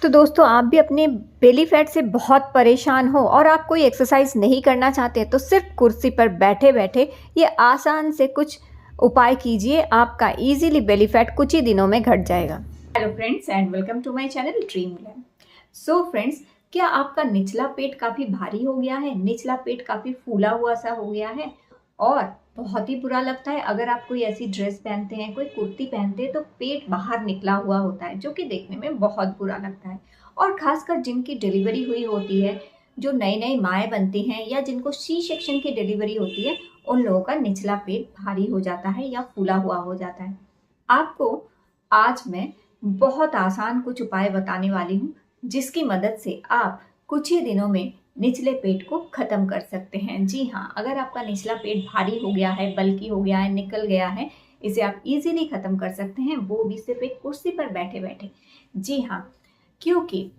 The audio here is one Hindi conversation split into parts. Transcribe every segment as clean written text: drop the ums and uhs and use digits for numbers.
तो दोस्तों आप भी अपने बेली फैट से बहुत परेशान हो और आप कोई एक्सरसाइज नहीं करना चाहते तो सिर्फ कुर्सी पर बैठे बैठे ये आसान से कुछ उपाय कीजिए। आपका इजीली बेली फैट कुछ ही दिनों में घट जाएगा। Hello friends and welcome to my channel dream glam. So friends, क्या आपका निचला पेट काफ़ी भारी हो गया है? निचला पेट काफ़ी फूला हुआ सा हो गया है और बहुत ही बुरा लगता है अगर आप कोई ऐसी ड्रेस पहनते हैं, कोई कुर्ती पहनते हैं तो पेट बाहर निकला हुआ होता है, जो कि देखने में बहुत बुरा लगता है। और खासकर जिनकी डिलीवरी हुई होती है, जो नई नई माएँ बनती हैं या जिनको सी सेक्शन की डिलीवरी होती है, उन लोगों का निचला पेट भारी हो जाता है या फूला हुआ हो जाता है। आपको आज मैं बहुत आसान कुछ उपाय बताने वाली हूँ, जिसकी मदद से आप कुछ ही दिनों में निचले पेट को खत्म कर सकते हैं। जी हाँ, अगर आपका निचला पेट भारी हो गया है, बल्की हो गया है, निकल गया है, इसे आप इजीली खत्म कर सकते हैं, वो भी सिर्फ एक कुर्सी पर बैठे बैठे। जी हाँ, क्योंकि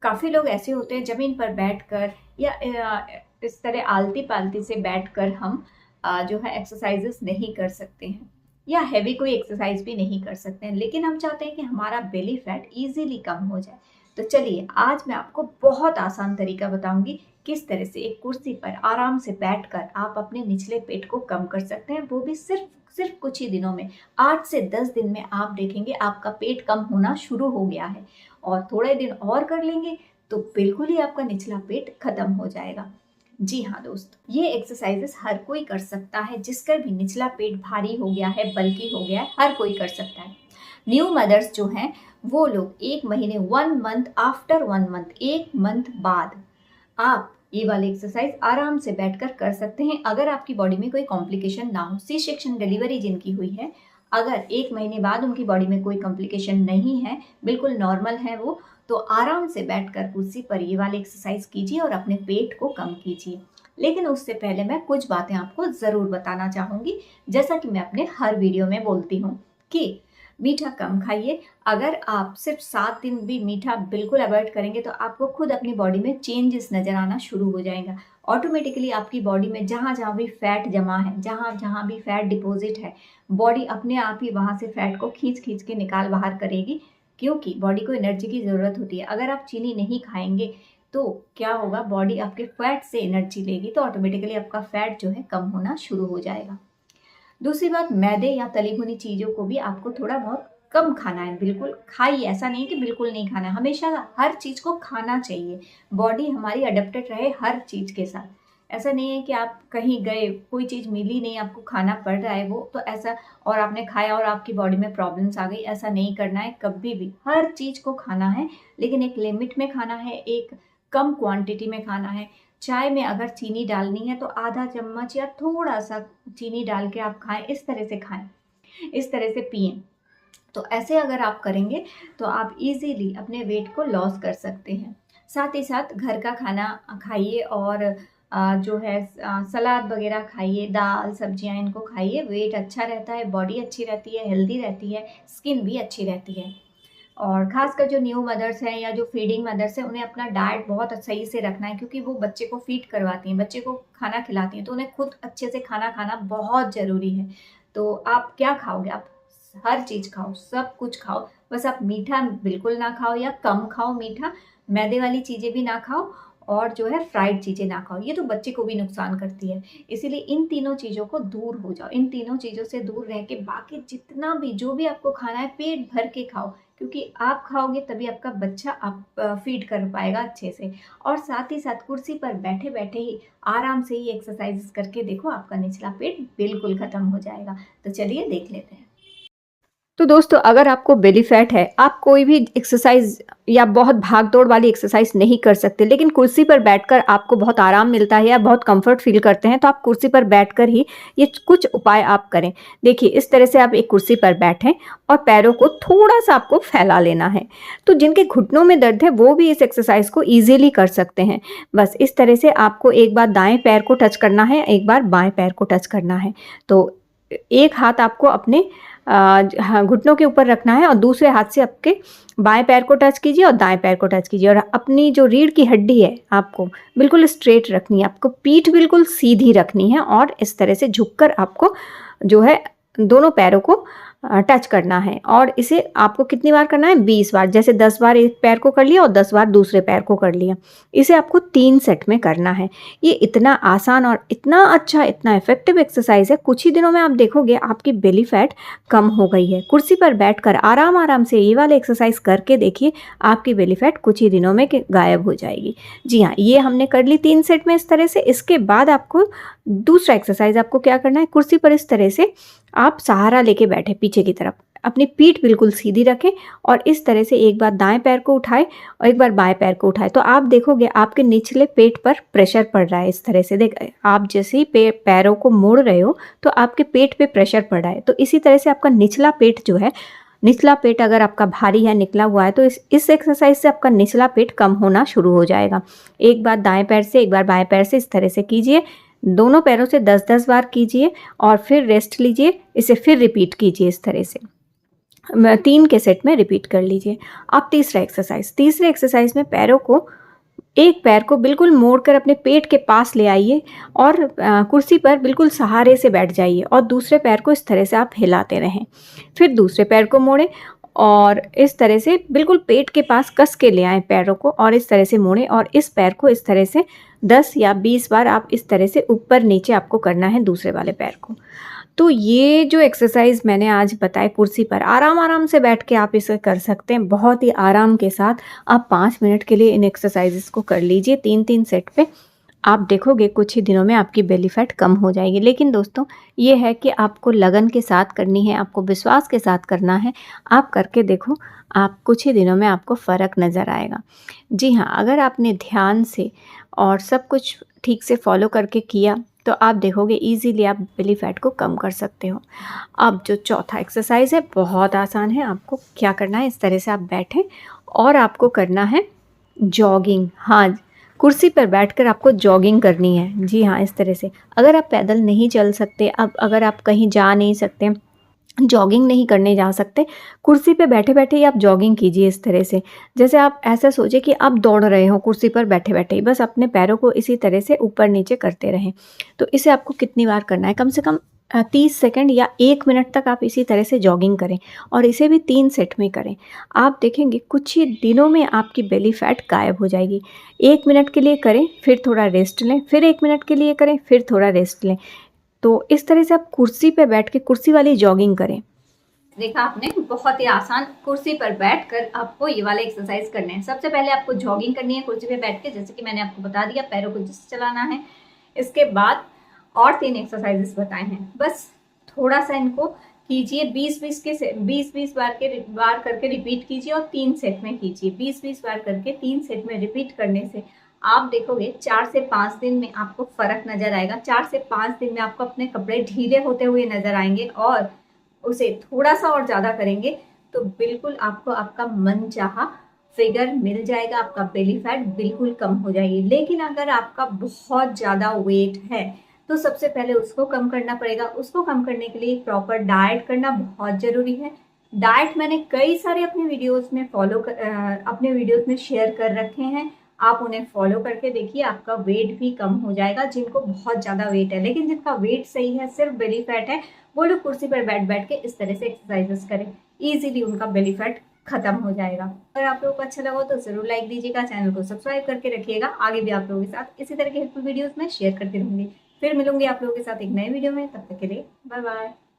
काफ़ी लोग ऐसे होते हैं ज़मीन पर बैठकर या इस तरह आलती पालती से बैठकर हम जो है एक्सरसाइजेस नहीं कर सकते हैं या हैवी कोई एक्सरसाइज भी नहीं कर सकते हैं, लेकिन हम चाहते हैं कि हमारा बेली फैट इजीली कम हो जाए। तो चलिए आज मैं आपको बहुत आसान तरीका बताऊंगी किस तरह से एक कुर्सी पर आराम से बैठकर आप अपने निचले पेट को कम कर सकते हैं, वो भी सिर्फ कुछ ही दिनों में। 8 से 10 दिन में आप देखेंगे आपका पेट कम होना शुरू हो गया है और थोड़े दिन और कर लेंगे तो बिल्कुल ही आपका निचला पेट खत्म हो जाएगा। जी हाँ दोस्तों, ये एक्सरसाइजेस हर कोई कर सकता है, जिसका भी निचला पेट भारी हो गया है, बल्की हो गया है, हर कोई कर सकता है। न्यू मदर्स जो हैं वो लोग 1 महीने 1 मंथ आफ्टर 1 मंथ 1 मंथ बाद आप ये वाली एक्सरसाइज आराम से बैठकर कर सकते हैं। अगर आपकी बॉडी में कोई कॉम्प्लिकेशन ना हो, सी सेक्शन डिलीवरी जिनकी हुई है, अगर 1 महीने बाद उनकी बॉडी में कोई कॉम्प्लिकेशन नहीं है, बिल्कुल नॉर्मल है वो, तो आराम से बैठकर कुर्सी पर ये वाली एक्सरसाइज कीजिए और अपने पेट को कम कीजिए। लेकिन उससे पहले मैं कुछ बातें आपको ज़रूर बताना चाहूँगी, जैसा कि मैं अपने हर वीडियो में बोलती हूँ कि मीठा कम खाइए। अगर आप सिर्फ 7 दिन भी मीठा बिल्कुल अवॉइड करेंगे तो आपको खुद अपनी बॉडी में चेंजेस नज़र आना शुरू हो जाएगा। ऑटोमेटिकली आपकी बॉडी में जहाँ जहाँ भी फैट जमा है, जहाँ जहाँ भी फैट डिपॉजिट है, बॉडी अपने आप ही वहाँ से फैट को खींच खींच के निकाल बाहर करेगी, क्योंकि बॉडी को एनर्जी की ज़रूरत होती है। अगर आप चीनी नहीं खाएंगे तो क्या होगा, बॉडी आपके फैट से एनर्जी लेगी, तो ऑटोमेटिकली आपका फैट जो है कम होना शुरू हो जाएगा। दूसरी बात, मैदे या तली भुनी चीज़ों को भी आपको थोड़ा बहुत कम खाना है। बिल्कुल खाइए, ऐसा नहीं कि बिल्कुल नहीं खाना है, हमेशा हर चीज़ को खाना चाहिए। बॉडी हमारी अडेप्टेड रहे हर चीज़ के साथ। ऐसा नहीं है कि आप कहीं गए, कोई चीज़ मिली नहीं, आपको खाना पड़ रहा है वो, तो ऐसा और आपने खाया और आपकी बॉडी में प्रॉब्लम्स आ गई, ऐसा नहीं करना है कभी भी। हर चीज़ को खाना है, लेकिन एक लिमिट में खाना है, एक कम क्वांटिटी में खाना है। चाय में अगर चीनी डालनी है तो आधा चम्मच या थोड़ा सा चीनी डाल के आप खाएं, इस तरह से खाएं, इस तरह से पिएं। तो ऐसे अगर आप करेंगे तो आप इजीली अपने वेट को लॉस कर सकते हैं। साथ ही साथ घर का खाना खाइए और जो है सलाद वगैरह खाइए, दाल सब्जियां इनको खाइए। वेट अच्छा रहता है, बॉडी अच्छी रहती है, हेल्दी रहती है, स्किन भी अच्छी रहती है। और खासकर जो न्यू मदर्स हैं या जो फीडिंग मदर्स हैं, उन्हें अपना डाइट बहुत सही से रखना है, क्योंकि वो बच्चे को फीड करवाती हैं, बच्चे को खाना खिलाती हैं, तो उन्हें खुद अच्छे से खाना खाना बहुत ज़रूरी है। तो आप क्या खाओगे? आप हर चीज़ खाओ, सब कुछ खाओ, बस आप मीठा बिल्कुल ना खाओ या कम खाओ मीठा, मैदे वाली चीज़ें भी ना खाओ और जो है फ्राइड चीज़ें ना खाओ, ये तो बच्चे को भी नुकसान करती है। इसीलिए इन तीनों चीज़ों को दूर हो जाओ, इन तीनों चीज़ों से दूर रह के बाकी जितना भी जो भी आपको खाना है पेट भर के खाओ, क्योंकि आप खाओगे तभी आपका बच्चा आप फीड कर पाएगा अच्छे से। और साथ ही साथ कुर्सी पर बैठे बैठे ही आराम से ही एक्सरसाइज करके देखो, आपका निचला पेट बिल्कुल खत्म हो जाएगा। तो चलिए देख लेते हैं। तो दोस्तों अगर आपको बेली फैट है, आप कोई भी एक्सरसाइज या बहुत भाग दौड़ वाली एक्सरसाइज नहीं कर सकते, लेकिन कुर्सी पर बैठकर आपको बहुत आराम मिलता है या बहुत कंफर्ट फील करते हैं, तो आप कुर्सी पर बैठकर ही ये कुछ उपाय आप करें। देखिए, इस तरह से आप एक कुर्सी पर बैठें और पैरों को थोड़ा सा आपको फैला लेना है। तो जिनके घुटनों में दर्द है वो भी इस एक्सरसाइज को ईजिली कर सकते हैं। बस इस तरह से आपको एक बार दाएँ पैर को टच करना है, एक बार बाएँ पैर को टच करना है। तो एक हाथ आपको अपने घुटनों के ऊपर रखना है और दूसरे हाथ से आपके बाएं पैर को टच कीजिए और दाएं पैर को टच कीजिए, और अपनी जो रीढ़ की हड्डी है आपको बिल्कुल स्ट्रेट रखनी है, आपको पीठ बिल्कुल सीधी रखनी है और इस तरह से झुककर आपको जो है दोनों पैरों को टच करना है। और इसे आपको कितनी बार करना है? 20 बार। जैसे 10 बार एक पैर को कर लिया और 10 बार दूसरे पैर को कर लिया। इसे आपको 3 सेट में करना है। ये इतना आसान और इतना अच्छा, इतना इफेक्टिव एक्सरसाइज है। कुछ ही दिनों में आप देखोगे आपकी बेली फैट कम हो गई है। कुर्सी पर बैठकर आराम आराम से ये वाले एक्सरसाइज करके देखिए, आपकी बेली फैट कुछ ही दिनों में गायब हो जाएगी। जी हाँ, ये हमने कर ली 3 सेट में इस तरह से। इसके बाद आपको दूसरा एक्सरसाइज आपको क्या करना है? कुर्सी पर इस तरह से आप सहारा लेके बैठे पीछे की तरफ, अपनी पीठ बिल्कुल सीधी रखें और इस तरह से एक बार दाएं पैर को उठाएं और एक बार बाएं पैर को उठाएं, तो आप देखोगे आपके निचले पेट पर प्रेशर पड़ रहा है। इस तरह से देख, आप जैसे ही पैरों को मोड़ रहे हो तो आपके पेट पे प्रेशर पड़ रहा है। तो इसी तरह से आपका निचला पेट जो है, निचला पेट अगर आपका भारी है, निकला हुआ है, तो इस एक्सरसाइज से आपका निचला पेट कम होना शुरू हो जाएगा। एक बार दाएं पैर से, एक बार बाएं पैर से इस तरह से कीजिए। दोनों पैरों से 10-10 बार कीजिए और फिर रेस्ट लीजिए। इसे फिर रिपीट कीजिए इस तरह से 3 के सेट में रिपीट कर लीजिए। अब तीसरे एक्सरसाइज में पैरों को, एक पैर को बिल्कुल मोड़कर अपने पेट के पास ले आइए और कुर्सी पर बिल्कुल सहारे से बैठ जाइए और दूसरे पैर को इस तरह से आप हिलाते रहें। फिर दूसरे पैर को मोड़ें और इस तरह से बिल्कुल पेट के पास कस के ले आएं पैरों को और इस तरह से मोड़ें और इस पैर को इस तरह से 10 या 20 बार आप इस तरह से ऊपर नीचे आपको करना है दूसरे वाले पैर को। तो ये जो एक्सरसाइज मैंने आज बताए, कुर्सी पर आराम आराम से बैठ के आप इसे कर सकते हैं। बहुत ही आराम के साथ आप 5 मिनट के लिए इन एक्सरसाइजेस को कर लीजिए 3-3 सेट पे। आप देखोगे कुछ ही दिनों में आपकी बेली फैट कम हो जाएगी। लेकिन दोस्तों, ये है कि आपको लगन के साथ करनी है, आपको विश्वास के साथ करना है। आप करके देखो, आप कुछ ही दिनों में आपको फ़र्क नज़र आएगा। जी हाँ, अगर आपने ध्यान से और सब कुछ ठीक से फॉलो करके किया तो आप देखोगे ईज़िली आप बेली फैट को कम कर सकते हो। अब जो चौथा एक्सरसाइज़ है बहुत आसान है। आपको क्या करना है? इस तरह से आप बैठें और आपको करना है जॉगिंग। हाँ, कुर्सी पर बैठकर आपको जॉगिंग करनी है। जी हाँ, इस तरह से। अगर आप पैदल नहीं चल सकते, अब अगर आप कहीं जा नहीं सकते, जॉगिंग नहीं करने जा सकते, कुर्सी पे बैठे बैठे ही आप जॉगिंग कीजिए इस तरह से। जैसे आप ऐसा सोचिए कि आप दौड़ रहे हो कुर्सी पर बैठे बैठे ही, बस अपने पैरों को इसी तरह से ऊपर नीचे करते रहें। तो इसे आपको कितनी बार करना है? कम से कम 30 सेकंड या 1 मिनट तक आप इसी तरह से जॉगिंग करें और इसे भी 3 सेट में करें। आप देखेंगे कुछ ही दिनों में आपकी बेली फैट गायब हो जाएगी। 1 मिनट के लिए करें, फिर थोड़ा रेस्ट लें, फिर 1 मिनट के लिए करें, फिर थोड़ा रेस्ट लें। तो इस तरह से आप कुर्सी पे बैठ के कुर्सी वाली जॉगिंग करें। देखा आपने, बहुत ही आसान। कुर्सी पर बैठकर आपको ये वाले एक्सरसाइज करने हैं। सबसे पहले आपको जॉगिंग करनी है कुर्सी पे बैठ के, जैसे कि मैंने आपको बता दिया, पैरों को जिस चलाना है। इसके बाद और 3 एक्सरसाइजेस बताए हैं, बस थोड़ा सा इनको कीजिए। 20-20 बार करके रिपीट कीजिए और 3 सेट में कीजिए। 20-20 बार करके 3 सेट में रिपीट करने से आप देखोगे 4 से 5 दिन में आपको फर्क नजर आएगा। 4 से 5 दिन में आपको अपने कपड़े ढीले होते हुए नजर आएंगे और उसे थोड़ा सा और ज़्यादा करेंगे तो बिल्कुल आपको आपका मन चाहा फिगर मिल जाएगा। आपका बेली फैट बिल्कुल कम हो जाएगी। लेकिन अगर आपका बहुत ज़्यादा वेट है तो सबसे पहले उसको कम करना पड़ेगा। उसको कम करने के लिए प्रॉपर डाइट करना बहुत ज़रूरी है। डाइट मैंने कई सारे अपने वीडियोस में शेयर कर रखे हैं। आप उन्हें फॉलो करके देखिए, आपका वेट भी कम हो जाएगा। जिनको बहुत ज़्यादा वेट है, लेकिन जिनका वेट सही है, सिर्फ बेली फैट है, वो लोग कुर्सी पर बैठ बैठ के इस तरह से एक्सरसाइजेस करें। इजीली उनका बेली फैट खत्म हो जाएगा। अगर आप लोगों को अच्छा लगा तो जरूर लाइक दीजिएगा, चैनल को सब्सक्राइब करके रखिएगा। आगे भी आप लोगों के साथ इसी तरह के हेल्पफुल वीडियोस में शेयर करती रहूंगी। फिर मिलूंगी आप लोगों के साथ एक नए वीडियो में। तब तक के लिए बाय बाय।